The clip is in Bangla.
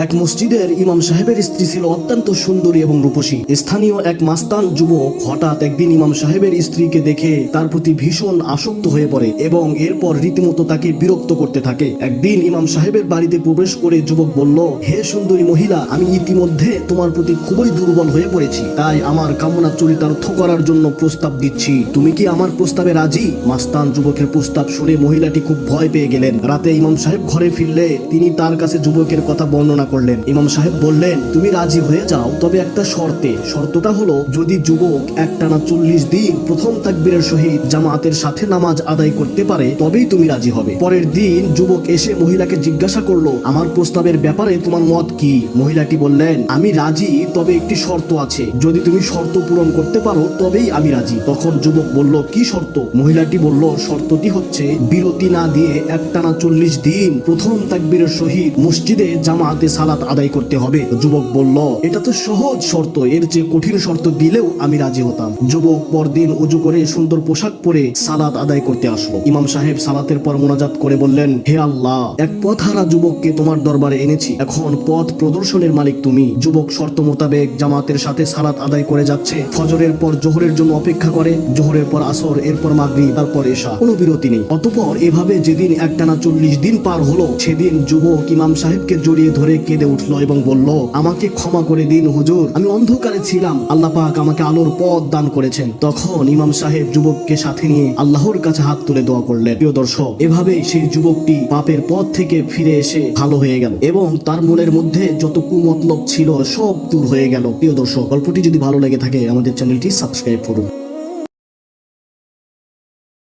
এক মসজিদের ইমাম সাহেবের স্ত্রী ছিল অত্যন্ত সুন্দরী এবং রূপসী। স্থানীয় এক মাস্তান যুবক হঠাৎ একদিন ইমাম সাহেবের স্ত্রীকে দেখে তার প্রতি ভীষণ আসক্ত হয়ে পড়ে এবং এরপর রীতিমতো তাকে বিরক্ত করতে থাকে। একদিন ইমাম সাহেবের বাড়িতে প্রবেশ করে যুবক বলল, হে সুন্দরী মহিলা, আমি ইতিমধ্যে তোমার প্রতি খুবই দুর্বল হয়ে পড়েছি, তাই আমার কামনা চরিতার্থ করার জন্য প্রস্তাব দিচ্ছি, তুমি কি আমার প্রস্তাবে রাজি? মাস্তান যুবকের প্রস্তাব শুনে মহিলাটি খুব ভয় পেয়ে গেলেন। রাতে ইমাম সাহেব ঘরে ফিরলে তিনি তার কাছে যুবকের কথা বর্ণনা করলেন। ইমাম সাহেব বললেন, তুমি রাজি হয়ে যাও, তবে একটা শর্তে। শর্তটা হলো, যদি যুবক একটানা 40 দিন প্রথম তাকবীরের সহিত জামাতের সাথে নামাজ আদায় করতে পারে তবেই তুমি রাজি হবে। পরের দিন যুবক এসে মহিলাকে জিজ্ঞাসা করলো, আমার প্রস্তাবের ব্যাপারে তোমার মত কি? মহিলাটি বললেন, আমি রাজি, তবে একটি শর্ত আছে, যদি তুমি শর্ত পূরণ করতে পারো তবেই আমি রাজি। তখন যুবক বলল, কি শর্ত? মহিলাটি বলল, শর্তটি হচ্ছে বিরতি না দিয়ে একটানা 40 দিন প্রথম তাকবীরের সহিত মসজিদে জামাতে সালাত আদায় করতে হবে। যুবক বলল, এটা তো সহজ শর্ত, এর চেয়ে কঠিন শর্ত দিলেও আমি রাজি হতাম। যুবক পরদিন ওযু করে সুন্দর পোশাক পরে সালাত আদায় করতে আসলো। ইমাম সাহেব সালাতের পর মোনাজাত করে বললেন, হে আল্লাহ, এক পথহারা যুবককে তোমার দরবারে এনেছি, এখন পথ প্রদর্শনের মালিক তুমি। যুবক শর্ত মোতাবেক জামাতের সাথে সালাত আদায় করে যাচ্ছে। ফজরের পর জোহরের জন্য অপেক্ষা করে, জোহরের পর আসর, এরপর মাগরিব, তারপর এশা, কোনো বিরতি নেই। অতঃপর এভাবে যেদিন একটানা 40 দিন পার হলো, সেদিন যুবক ইমাম সাহেবকে জড়িয়ে ধরে কেঁদে উঠলো এবং বলল, আমাকে ক্ষমা করে দিন হুজুর, আমি অন্ধকারে ছিলাম, আল্লাহ পাক আমাকে আলোর পথ দান করেছেন। তখন ইমাম সাহেব যুবককে সাথে নিয়ে আল্লাহর কাছে হাত তুলে দোয়া করলেন। প্রিয় দর্শক, এভাবে সেই যুবকটি পাপের পথ থেকে ফিরে এসে ভালো হয়ে গেল এবং তার মনের মধ্যে যত কুমতলব ছিল সব দূর হয়ে গেল। প্রিয় দর্শক, গল্পটি যদি ভালো লেগে থাকে আমাদের চ্যানেলটি সাবস্ক্রাইব করুন।